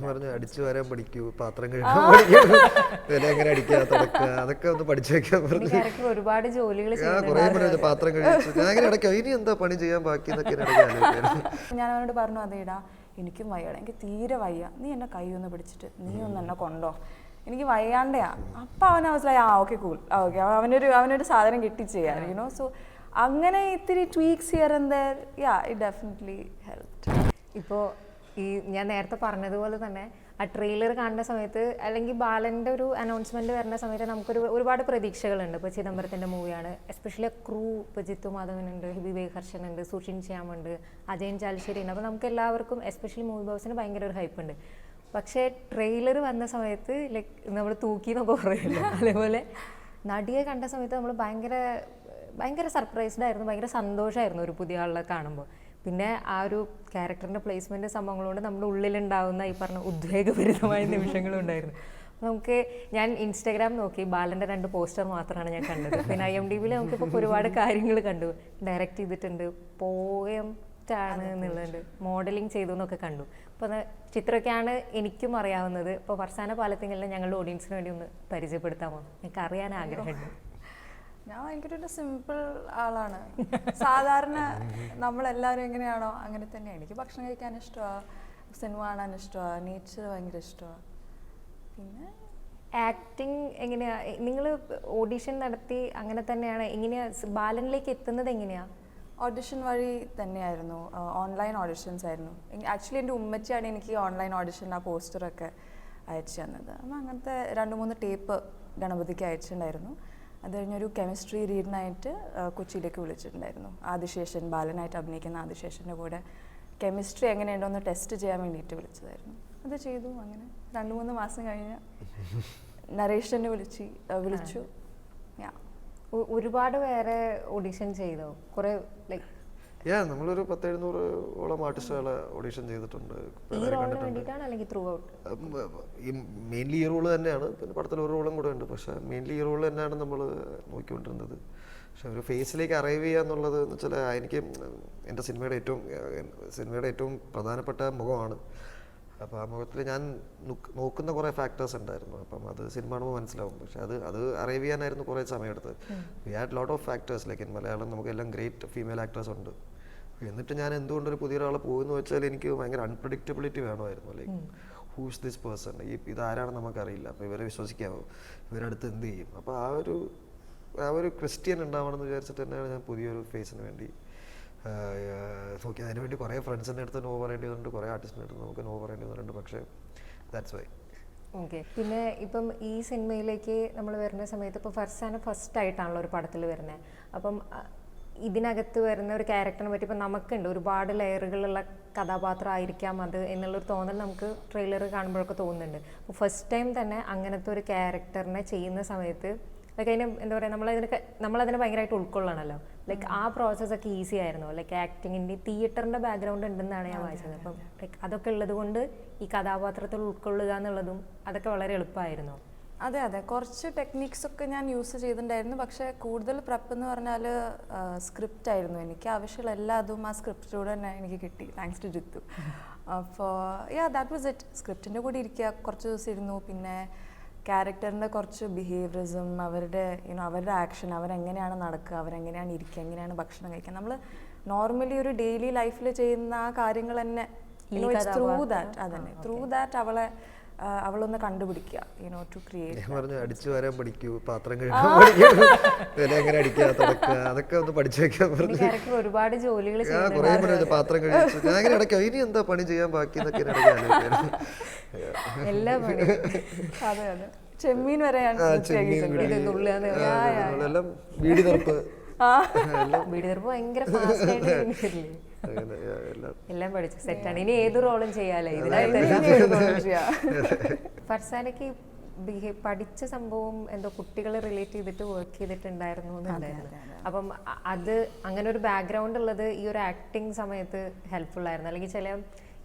പറഞ്ഞ അടിച്ചു വരാൻ പഠിക്കൂ, പാത്രം കഴുകാൻ പഠിക്കൂ, വില എങ്ങനെ അടിക്കുക, തുടക്കുക, അതൊക്കെ ഒന്ന് പഠിച്ചു വെക്കാൻ പറഞ്ഞു. ഒരുപാട് ജോലികൾ കുറേ പറഞ്ഞു പാത്രം കഴിച്ചു. ഞാൻ അങ്ങനെ ഇടയ്ക്ക് ഇനി എന്താ പണി ചെയ്യാൻ ബാക്കി എന്നൊക്കെ ഞാൻ അവനോട് പറഞ്ഞു, അതേടാ എനിക്കും വയ്യടാ, എനിക്ക് തീരെ വയ്യ, നീ എന്നെ കൈ ഒന്ന് പിടിച്ചിട്ട് നീ ഒന്ന് എന്നെ കൊണ്ടോ, എനിക്ക് വയ്യാണ്ടയാ. അപ്പം അവൻ മനസ്സിലായി, ഓക്കെ കൂൾ, ഓക്കെ അവനൊരു സാധനം കിട്ടി ചെയ്യാൻ, യുനോ. സോ അങ്ങനെ ഇത്തിരി twigs here and there, yeah it definitely helped. ഇപ്പോൾ ഈ ഞാൻ നേരത്തെ പറഞ്ഞതുപോലെ തന്നെ ആ ട്രെയിലർ കാണുന്ന സമയത്ത് അല്ലെങ്കിൽ ബാലൻ്റെ ഒരു അനൗൺസ്മെൻറ്റ് വരുന്ന സമയത്ത് നമുക്കൊരു ഒരുപാട് പ്രതീക്ഷകളുണ്ട്. ഇപ്പോൾ ചിദംബരത്തിൻ്റെ മൂവിയാണ്, എസ്പെഷ്യലി ക്രൂ. ഇപ്പോൾ ജിത്തു മാധവനുണ്ട്, വിവേക് ഹർഷനുണ്ട്, സുഷിൻ ശ്യാമുണ്ട്, അജയൻ ചാലിശ്ശേരി ഉണ്ട്. അപ്പോൾ നമുക്ക് എല്ലാവർക്കും എസ്പെഷ്യലി മൂവി ബോസിന് ഭയങ്കര ഒരു ഹൈപ്പ് ഉണ്ട്. പക്ഷേ ട്രെയിലർ വന്ന സമയത്ത് ലൈക്ക് നമ്മൾ തൂക്കി എന്നൊക്കെ പറയില്ല, അതേപോലെ നടിയെ കണ്ട സമയത്ത് നമ്മൾ ഭയങ്കര സർപ്രൈസ്ഡ് ആയിരുന്നു, ഭയങ്കര സന്തോഷമായിരുന്നു ഒരു പുതിയ ആളെ കാണുമ്പോൾ. പിന്നെ ആ ഒരു ക്യാരക്ടറിൻ്റെ പ്ലേസ്മെൻറ്റ് സംഭവങ്ങളോട് നമ്മുടെ ഉള്ളിലുണ്ടാവുന്ന ഈ പറഞ്ഞ ഉദ്വേഗഭരിതമായ നിമിഷങ്ങളും ഉണ്ടായിരുന്നു. ഞാൻ ഇൻസ്റ്റാഗ്രാം നോക്കി, ബാലൻ്റെ 2 പോസ്റ്റർ മാത്രമാണ് ഞാൻ കണ്ടത്. പിന്നെ IMDbയിൽ നമുക്കിപ്പോൾ ഒരുപാട് കാര്യങ്ങൾ കണ്ടു. ഡയറക്റ്റ് ചെയ്തിട്ടുണ്ട്, പോയംറ്റാണ് എന്നുള്ളത്, മോഡലിംഗ് ചെയ്തു എന്നൊക്കെ കണ്ടു. അപ്പോൾ ചിത്രമൊക്കെയാണ് എനിക്കും അറിയാവുന്നത്. ഇപ്പോൾ ഫർസാന പാലത്തിങ്കലിനെ ഞങ്ങളുടെ ഓഡിയൻസിന് വേണ്ടി ഒന്ന് പരിചയപ്പെടുത്താമോ? എനിക്ക് അറിയാൻ ആഗ്രഹമുണ്ട്. ഞാൻ ഭയങ്കര ഒരു സിമ്പിൾ ആളാണ്. സാധാരണ നമ്മളെല്ലാവരും എങ്ങനെയാണോ അങ്ങനെ തന്നെ. എനിക്ക് ഭക്ഷണം കഴിക്കാൻ ഇഷ്ടമാണ്, സിനിമ കാണാൻ ഇഷ്ടമാണ്, നേച്ചർ ഭയങ്കര ഇഷ്ടമാണ്. പിന്നെ ആക്ടിങ് എങ്ങനെയാ? നിങ്ങൾ ഓഡിഷൻ നടത്തി അങ്ങനെ തന്നെയാണ്? എങ്ങനെയാണ് ബാലനിലേക്ക് എത്തുന്നത്? എങ്ങനെയാണ്? ഓഡിഷൻ വഴി തന്നെയായിരുന്നു, ഓൺലൈൻ ഓഡിഷൻസ് ആയിരുന്നു. ആക്ച്വലി എൻ്റെ ഉമ്മച്ചിയാണ് എനിക്ക് ഓൺലൈൻ ഓഡിഷൻ ആ പോസ്റ്ററൊക്കെ അയച്ചു തന്നത്. അപ്പം അങ്ങനത്തെ 2-3 ടേപ്പ് ഗണപതിക്ക് അയച്ചിട്ടുണ്ടായിരുന്നു. അത് കഴിഞ്ഞൊരു കെമിസ്ട്രി റീഡിനായിട്ട് കൊച്ചിയിലേക്ക് വിളിച്ചിട്ടുണ്ടായിരുന്നു. ആദിശേഷൻ, ബാലനായിട്ട് അഭിനയിക്കുന്ന ആദിശേഷൻ്റെ കൂടെ കെമിസ്ട്രി എങ്ങനെയുണ്ടോ എന്ന് ടെസ്റ്റ് ചെയ്യാൻ വേണ്ടിയിട്ട് വിളിച്ചതായിരുന്നു. അത് ചെയ്തു. അങ്ങനെ 2-3 മാസം കഴിഞ്ഞ് നരേഷനെ വിളിച്ചു. ഒരുപാട് പേരെ ഓഡിഷൻ ചെയ്തോ? കുറേ ലൈക്ക് നമ്മളൊരു 1000-700 ആർട്ടിസ്റ്റുകളെ ഓഡിഷൻ ചെയ്തിട്ടുണ്ട്. മെയിൻലി ഈ റോള് തന്നെയാണ്, പിന്നെ പടത്തിൽ ഒരു റോളും കൂടെ ഉണ്ട്. പക്ഷേ മെയിൻലി ഈ റോള് തന്നെയാണ് നമ്മൾ നോക്കിക്കൊണ്ടിരുന്നത്. പക്ഷെ ഒരു ഫേസിലേക്ക് അറൈവ് ചെയ്യുക എന്നുള്ളത് എന്ന് വെച്ചാൽ എനിക്ക് എൻ്റെ സിനിമയുടെ ഏറ്റവും പ്രധാനപ്പെട്ട മുഖമാണ്. അപ്പോൾ ആ മുഖത്തിൽ ഞാൻ നോക്കുന്ന കുറേ ഫാക്ടേഴ്സ് ഉണ്ടായിരുന്നു. അപ്പം അത് സിനിമ കാണുമ്പോൾ മനസ്സിലാവും. പക്ഷെ അത് അറൈവ് ചെയ്യാനായിരുന്നു കുറേ സമയമെടുത്തത്. We had lot of factors. Like in Malayalam നമുക്കെല്ലാം ഗ്രേറ്റ് ഫീമെയിൽ ആക്ടേഴ്സ് ഉണ്ട്. എന്നിട്ട് ഞാൻ എന്തുകൊണ്ടൊരു പുതിയൊരാൾ പോകുമെന്ന് വെച്ചാൽ എനിക്ക് ഭയങ്കര അൺപ്രഡിക്റ്റബിലിറ്റി വേണമായിരുന്നു. ലൈക്ക് ഹൂസ് ദിസ് പേഴ്സൺ, ഇതാരാണെന്ന് നമുക്കറിയില്ല. അപ്പോൾ ഇവരെ വിശ്വസിക്കാമോ, ഇവരടുത്ത് എന്ത് ചെയ്യും? അപ്പോൾ ആ ഒരു ക്വസ്റ്റ്യൻ ഉണ്ടാവണമെന്ന് വിചാരിച്ചിട്ട് തന്നെയാണ് ഞാൻ പുതിയൊരു ഫേസിന് വേണ്ടി നോക്കി. അതിനുവേണ്ടി കുറേ ഫ്രണ്ട്സിൻ്റെ അടുത്ത് നോ പറയേണ്ടി വന്നിട്ടുണ്ട്, കുറേ ആർട്ടിസ്റ്റിൻ്റെ അടുത്ത് നമുക്ക് നോ പറയേണ്ടി വന്നിട്ടുണ്ട്. പക്ഷേ ദാറ്റ്സ് വൈ. ഓക്കെ. പിന്നെ ഇപ്പം ഈ സിനിമയിലേക്ക് നമ്മൾ വരുന്ന സമയത്ത് ഇപ്പോൾ ഫർസാന ഫസ്റ്റ് ആയിട്ടാണല്ലോ ഒരു പടത്തിൽ വരുന്നത്. അപ്പം ഇതിനകത്ത് വരുന്ന ഒരു ക്യാരക്ടറിനെ പറ്റി ഇപ്പം നമുക്കുണ്ട് ഒരുപാട് ലെയറുകളുള്ള കഥാപാത്രം ആയിരിക്കാം അത് എന്നുള്ളൊരു തോന്നൽ നമുക്ക് ട്രെയിലർ കാണുമ്പോഴൊക്കെ തോന്നുന്നുണ്ട്. അപ്പോൾ ഫസ്റ്റ് ടൈം തന്നെ അങ്ങനത്തെ ഒരു ക്യാരക്ടറിനെ ചെയ്യുന്ന സമയത്ത് ലൈക്ക് അതിന് എന്താ പറയുക, നമ്മളതിനെ ഭയങ്കരമായിട്ട് ഉൾക്കൊള്ളണമല്ലോ. ലൈക്ക് ആ പ്രോസസ്സൊക്കെ ഈസി ആയിരുന്നു. ലൈക്ക് ആക്ടിങ്ങിൻ്റെ തിയേറ്ററിൻ്റെ ബാക്ക്ഗ്രൗണ്ട് ഉണ്ടെന്നാണ് ഞാൻ വായിച്ചത്. അപ്പം ലൈക്ക് അതൊക്കെ ഉള്ളത് കൊണ്ട് ഈ കഥാപാത്രത്തിൽ ഉൾക്കൊള്ളുക എന്നുള്ളതും അതൊക്കെ വളരെ എളുപ്പമായിരുന്നു. അതെ, കുറച്ച് ടെക്നിക്സ് ഒക്കെ ഞാൻ യൂസ് ചെയ്തിട്ടുണ്ടായിരുന്നു. പക്ഷേ കൂടുതൽ പ്രെപ്പ് എന്ന് പറഞ്ഞാൽ സ്ക്രിപ്റ്റ് ആയിരുന്നു. എനിക്ക് ആവശ്യമുള്ള എല്ലാതും ആ സ്ക്രിപ്റ്റിലൂടെ തന്നെ എനിക്ക് കിട്ടി, താങ്ക്സ് ടു ജിത്തു. അപ്പോൾ ദാറ്റ് വാസ് ഇറ്റ്. സ്ക്രിപ്റ്റിൻ്റെ കൂടെ ഇരിക്കുക, കുറച്ച് ദിവസം ഇരുന്നു. പിന്നെ ക്യാരക്ടറിൻ്റെ കുറച്ച് ബിഹേവിയറിസം, അവരുടെ ആക്ഷൻ, അവരെങ്ങനെയാണ് നടക്കുക, അവരെങ്ങനെയാണ് ഇരിക്കുക, എങ്ങനെയാണ് ഭക്ഷണം കഴിക്കുക, നമ്മൾ നോർമലി ഒരു ഡെയിലി ലൈഫിൽ ചെയ്യുന്ന ആ കാര്യങ്ങൾ തന്നെ ത്രൂ ദാറ്റ് അവളൊന്ന് കണ്ടുപിടിക്കുക, ടു ക്രിയേറ്റ്. അടിച്ചു വരാൻ പഠിക്കൂ, പാത്രം കഴുകാൻ പഠിക്കൂ, വില എങ്ങനെ അടിക്കുക, തുടക്കുക, അതൊക്കെ ഒന്ന് പഠിച്ചു വെക്കാൻ പറഞ്ഞു. ഒരുപാട് ജോലികൾ കുറേ പറഞ്ഞു പാത്രം കഴിച്ചു. ഞാൻ അങ്ങനെ ഇടയ്ക്ക് ഇനി എന്താ പണി ചെയ്യാൻ ബാക്കി എന്നൊക്കെ അതെ ചെമ്മീൻ വരെ എല്ലാം വീടി തുറപ്പ് ഭയങ്കര ഫാസ്റ്റ് ആയിട്ട് എല്ലാം പഠിച്ചു സെറ്റാണ്. ഇനി ഏത് റോളും ചെയ്യാലോ ഇതിനായിട്ട്. ഫർസാനയ്ക്ക് പഠിച്ച സംഭവം എന്തോ കുട്ടികളെ റിലേറ്റ് ചെയ്തിട്ട് വർക്ക് ചെയ്തിട്ടുണ്ടായിരുന്നു എന്നുണ്ടായിരുന്നു. അപ്പം അത് അങ്ങനെ ഒരു ബാക്ക്ഗ്രൗണ്ട് ഉള്ളത് ഈ ഒരു ആക്ടിങ് സമയത്ത് ഹെൽപ്ഫുൾ ആയിരുന്നു. അല്ലെങ്കിൽ ചില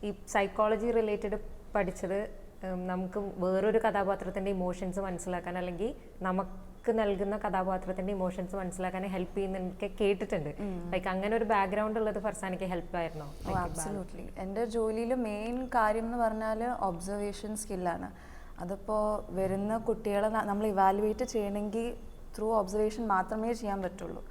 ഈ സൈക്കോളജി റിലേറ്റഡ് പഠിച്ചത് നമുക്ക് വേറൊരു കഥാപാത്രത്തിൻ്റെ ഇമോഷൻസ് മനസ്സിലാക്കാൻ അല്ലെങ്കിൽ നൽകുന്ന കഥാപാത്രത്തിന്റെ ഇമോഷൻസ് മനസ്സിലാക്കാൻ ഹെൽപ്പ് ചെയ്യുന്നതൊക്കെ കേട്ടിട്ടുണ്ട്. ലൈക്ക് അങ്ങനെ ഒരു ബാക്ക്ഗ്രൗണ്ട് ഉള്ളത് ഫർസാനയ്ക്ക് ഹെൽപ്പ് ആയിരുന്നോ? ആബ്സല്യൂട്ട്ലി. എൻ്റെ ജോലിയിൽ മെയിൻ കാര്യം എന്ന് പറഞ്ഞാൽ ഒബ്സർവേഷൻ സ്കില്ലാണ്. അതിപ്പോൾ വരുന്ന കുട്ടികളെ നമ്മൾ ഇവാലുവേറ്റ് ചെയ്യണമെങ്കിൽ ത്രൂ ഒബ്സർവേഷൻ മാത്രമേ ചെയ്യാൻ പറ്റുള്ളൂ.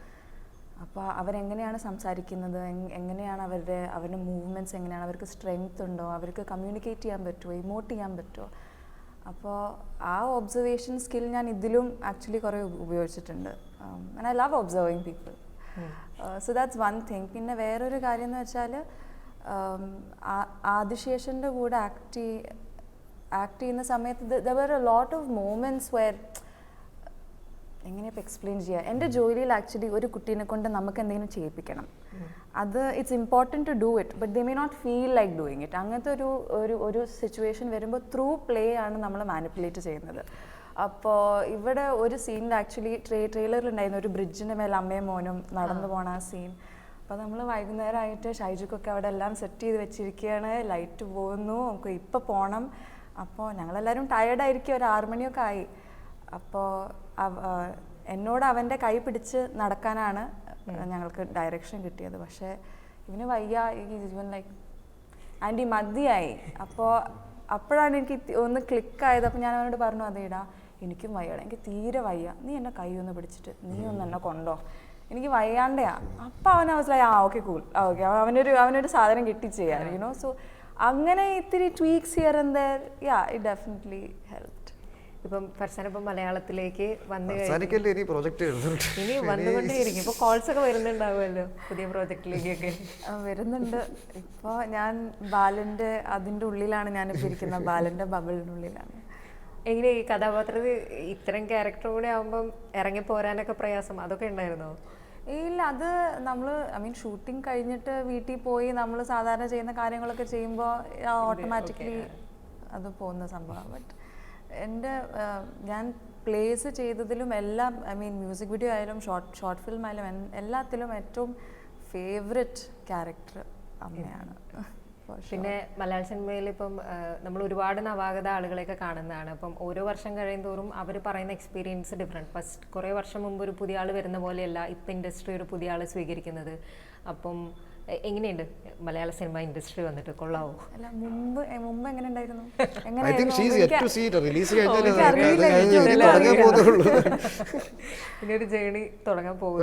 അപ്പോൾ അവരെങ്ങനെയാണ് സംസാരിക്കുന്നത്, എങ്ങനെയാണ് അവരുടെ മൂവ്മെൻറ്റ്സ് എങ്ങനെയാണ്, അവർക്ക് സ്ട്രെങ്ത് ഉണ്ടോ, അവർക്ക് കമ്മ്യൂണിക്കേറ്റ് ചെയ്യാൻ പറ്റുമോ, ഇമോട്ട് ചെയ്യാൻ പറ്റുമോ. അപ്പോൾ ആ ഒബ്സർവേഷൻ സ്കിൽ ഞാൻ ഇതിലും ആക്ച്വലി കുറേ ഉപയോഗിച്ചിട്ടുണ്ട്. And I love observing people. So that's one thing. പിന്നെ വേറൊരു കാര്യം എന്ന് വെച്ചാൽ ആദിശേഷൻ്റെ കൂടെ ആക്ട് ചെയ്യുന്ന സമയത്ത് there were a lot of moments where എങ്ങനെയപ്പോൾ എക്സ്പ്ലെയിൻ ചെയ്യുക. എൻ്റെ ജോലിയിൽ ആക്ച്വലി ഒരു കുട്ടീനെ കൊണ്ട് നമുക്ക് എന്തെങ്കിലും ചെയ്യിപ്പിക്കണം. അത് it's important to do it, but they may not feel like doing it. അങ്ങനത്തെ ഒരു സിറ്റുവേഷൻ വരുമ്പോൾ ത്രൂ പ്ലേ ആണ് നമ്മൾ മാനിപ്പുലേറ്റ് ചെയ്യുന്നത്. അപ്പോൾ ഇവിടെ ഒരു സീനിൽ ആക്ച്വലി ട്രെയിലറിലുണ്ടായിരുന്നു ഒരു ബ്രിഡ്ജിൻ്റെ മേലെ അമ്മയും മോനും നടന്നു പോണ ആ സീൻ. അപ്പോൾ നമ്മൾ വൈകുന്നേരമായിട്ട് ഷൈജുക്കൊക്കെ അവിടെ എല്ലാം സെറ്റ് ചെയ്ത് വെച്ചിരിക്കുകയാണ്, ലൈറ്റ് പോകുന്നു, നമുക്ക് ഇപ്പോൾ പോകണം. അപ്പോൾ ഞങ്ങളെല്ലാവരും ടയേർഡായിരിക്കും, ഒരു 6 മണിയൊക്കെ ആയി. അപ്പോൾ എന്നോട് അവൻ്റെ കൈ പിടിച്ച് നടക്കാനാണ് ഞങ്ങൾക്ക് ഡയറക്ഷൻ കിട്ടിയത്. പക്ഷേ ഇവന് വയ്യ, ഇവൻ ലൈക്ക് ആൻറ്റി മതിയായി. അപ്പോഴാണ് എനിക്ക് ഒന്ന് ക്ലിക്കായത്. അപ്പോൾ ഞാൻ അവനോട് പറഞ്ഞു, അതേടാ എനിക്കും വയ്യടാ, എനിക്ക് തീരെ വയ്യ, നീ എന്നെ കൈ ഒന്ന് പിടിച്ചിട്ട് നീ ഒന്ന് എന്നെ കൊണ്ടോ, എനിക്ക് വയ്യാണ്ടയാ. അപ്പോൾ അവൻ മനസ്സിലായി, ഓക്കെ കൂൾ, ഓക്കെ അവനൊരു സാധനം കിട്ടി ചെയ്യാൻ, യുനോ. സോ അങ്ങനെ ഇത്തിരി twigs here and their, yeah it definitely helped. ഇപ്പം ഫർസാന ഇപ്പം മലയാളത്തിലേക്ക് വന്നു ഇനി വന്നുകൊണ്ടേയിരിക്കും. ഇപ്പൊ കോൾസ് ഒക്കെ വരുന്നുണ്ടാവുമല്ലോ പുതിയ പ്രോജക്റ്റിലേക്കൊക്കെ? വരുന്നുണ്ട്. ഇപ്പോൾ ഞാൻ ബാലൻ്റെ അതിൻ്റെ ഉള്ളിലാണ് ഞാനിപ്പോൾ ഇരിക്കുന്നത്, ബാലൻ്റെ ബബിളിൻ്റെ ഉള്ളിലാണ്. എങ്ങനെ ഈ കഥാപാത്രത്തിൽ ഇത്തരം ക്യാരക്ടർ കൂടെ ആകുമ്പം ഇറങ്ങി പോരാനൊക്കെ പ്രയാസം അതൊക്കെ ഉണ്ടായിരുന്നോ? ഇല്ല, അത് നമ്മൾ ഷൂട്ടിംഗ് കഴിഞ്ഞിട്ട് വീട്ടിൽ പോയി നമ്മൾ സാധാരണ ചെയ്യുന്ന കാര്യങ്ങളൊക്കെ ചെയ്യുമ്പോൾ ഓട്ടോമാറ്റിക്കലി അത് പോകുന്ന സംഭവം. ബട്ട് ഞാൻ പ്ലേസ് ചെയ്തതിലും എല്ലാം മ്യൂസിക് വീഡിയോ ആയാലും ഷോർട്ട് ഫിലിം ആയാലും എല്ലാത്തിലും ഏറ്റവും ഫേവററ്റ് ക്യാരക്ടർ അമ്മയാണ്. പിന്നെ മലയാള സിനിമയിൽ ഇപ്പം നമ്മൾ ഒരുപാട് നവാഗത ആളുകളെയൊക്കെ കാണുന്നതാണ്. അപ്പം ഓരോ വർഷം കഴിയുന്തോറും അവർ പറയുന്ന എക്സ്പീരിയൻസ് ഡിഫറെൻറ്റ്. ഫസ്റ്റ് കുറേ വർഷം മുമ്പ് ഒരു പുതിയ ആൾ വരുന്ന പോലെയല്ല ഇപ്പം ഇൻഡസ്ട്രി ഒരു പുതിയ ആൾ സ്വീകരിക്കുന്നത്. അപ്പം എങ്ങനെയുണ്ട് മലയാള സിനിമ ഇൻഡസ്ട്രി വന്നിട്ട്, കൊള്ളാവോ? അല്ല, മുമ്പ് എങ്ങനെ ഉണ്ടായിരുന്നു? ഇനിയൊരു ജേണി തുടങ്ങാൻ പോകും.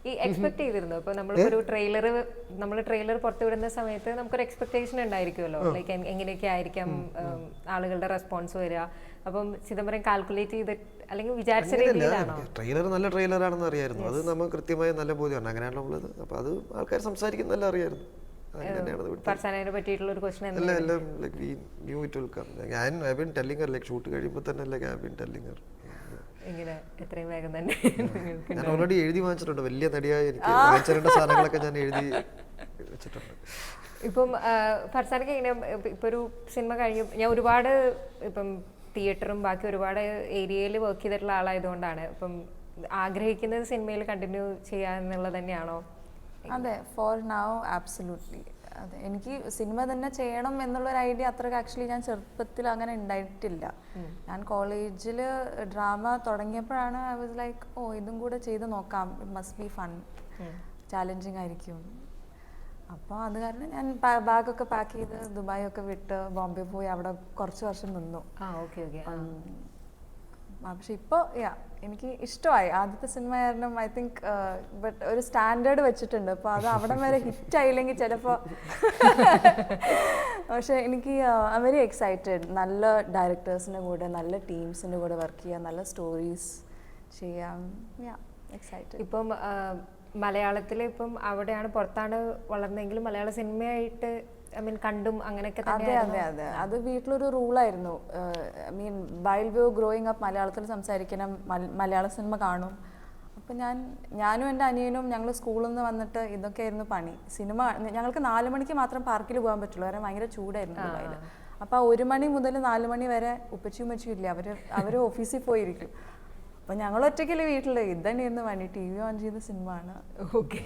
ഈ എക്സ്പെക്ട് ചെയ്തിരുന്നു ഇപ്പൊ നമ്മളിപ്പോ ട്രെയിലർ പുറത്തുവിടുന്ന സമയത്ത് നമുക്കൊരു എക്സ്പെക്ടേഷൻ ഉണ്ടായിരിക്കുമല്ലോ, ലൈക്ക് എങ്ങനെയൊക്കെ ആയിരിക്കാം ആളുകളുടെ റെസ്പോൺസ് വരിക. അപ്പം ചിദംബരം കാൽക്കുലേറ്റ് ചെയ്ത് അല്ലെങ്കിൽ വിചാരിച്ച രീതിയിലാണോ? ട്രെയിലർ നല്ല ട്രെയിലർ ആണെന്ന് അറിയായിരുന്നു, അത് നമുക്ക് കൃത്യമായി നല്ല ബോധ്യമാണ്, അങ്ങനെയാണല്ലോ ഉള്ളത്. അപ്പൊ അത് ആൾക്കാർ സംസാരിക്കുന്നല്ല അറിയായിരുന്നു. ഫർസാനയെ പറ്റിയിട്ടുള്ള ഒരു ക്വസ്റ്റൻ ഷൂട്ട് കഴിയുമ്പോൾ തന്നെ ഇങ്ങനെ എത്രയും വേഗം തന്നെ ഞാൻ ഓൾറെഡി എഴുതി വാങ്ങിച്ചിട്ടുണ്ട്. വലിയ നടിയായ എനിക്ക് വാങ്ങിച്ചിരേണ്ട സാധനങ്ങളൊക്കെ ഞാൻ എഴുതി വെച്ചിട്ടുണ്ട്. ഇപ്പം ഫർസാനയ്ക്ക് എങ്ങനെ ഇപ്പൊ ഒരു സിനിമ കഴിഞ്ഞു, ഞാൻ ഒരുപാട് ഇപ്പം തിയേറ്ററും ബാക്കി ഒരുപാട് ഏരിയയിൽ വർക്ക് ചെയ്തിട്ടുള്ള ആളായതുകൊണ്ടാണ് ഇപ്പം ആഗ്രഹിക്കുന്നത് സിനിമയിൽ കണ്ടിന്യൂ ചെയ്യാന്നുള്ളത് തന്നെയാണോ? അതെ, ഫോർ നൗ ആബ്സല്യൂട്ട്ലി. അതെ, എനിക്ക് സിനിമ തന്നെ ചെയ്യണം എന്നുള്ളൊരു ഐഡിയ അത്രയ്ക്ക് ആക്ച്വലി ഞാൻ ചെറുപ്പത്തിൽ അങ്ങനെ ഉണ്ടായിട്ടില്ല. ഞാൻ കോളേജിൽ ഡ്രാമ തുടങ്ങിയപ്പോഴാണ് ഐ വാസ് ലൈക്ക്, ഇതും കൂടെ ചെയ്ത് നോക്കാം, it must be fun, challenging ആയിരിക്കും. അപ്പോൾ അത് കാരണം ഞാൻ ബാഗൊക്കെ പാക്ക് ചെയ്ത് ദുബായ് ഒക്കെ വിട്ട് ബോംബെ പോയി അവിടെ കുറച്ച് വർഷം നിന്നു. പക്ഷെ ഇപ്പോൾ എനിക്ക് ഇഷ്ടമായി. ആദ്യത്തെ സിനിമ കാരണം ഐ തിങ്ക് ബട്ട് ഒരു സ്റ്റാൻഡേർഡ് വെച്ചിട്ടുണ്ട്. അപ്പോൾ അത് അവിടെ വരെ ഹിറ്റ് ആയില്ലെങ്കിൽ ചിലപ്പോൾ പക്ഷെ എനിക്ക് ഐ വെരി എക്സൈറ്റഡ്. നല്ല ഡയറക്ടേഴ്സിൻ്റെ കൂടെ നല്ല ടീംസിൻ്റെ കൂടെ വർക്ക് ചെയ്യാം, നല്ല സ്റ്റോറീസ് ചെയ്യാം. എക്സൈറ്റഡ്. ഇപ്പം മലയാളത്തിൽ ഇപ്പം അവിടെയാണ് പുറത്താണ് വളർന്നെങ്കിലും മലയാള സിനിമയായിട്ട് കണ്ടും അങ്ങനെയൊക്കെ അതെ അതെ അതെ അത് വീട്ടിലൊരു റൂളായിരുന്നു. While we were growing up മലയാളത്തിൽ സംസാരിക്കണം, മലയാള സിനിമ കാണും. അപ്പം ഞാനും എൻ്റെ അനിയനും ഞങ്ങൾ സ്കൂളിൽ നിന്ന് വന്നിട്ട് ഇതൊക്കെയായിരുന്നു പണി. സിനിമ ഞങ്ങൾക്ക് 4 മണിക്ക് മാത്രം പാർക്കിൽ പോകാൻ പറ്റുള്ളൂ, കാരണം ഭയങ്കര ചൂടായിരുന്നു ദുബായിൽ. അപ്പോൾ 1 മണി മുതൽ 4 മണി വരെ ഉപ്പച്ചും ഉമ്മച്ചും ഇല്ല, അവർ ഓഫീസിൽ പോയിരിക്കും. അപ്പം ഞങ്ങൾ ഒറ്റയ്ക്കല്ലേ വീട്ടിൽ, ഇതന്നെയായിരുന്നു പണി, TV ഓൺ ചെയ്ത സിനിമ ആണ്. ഓക്കെ.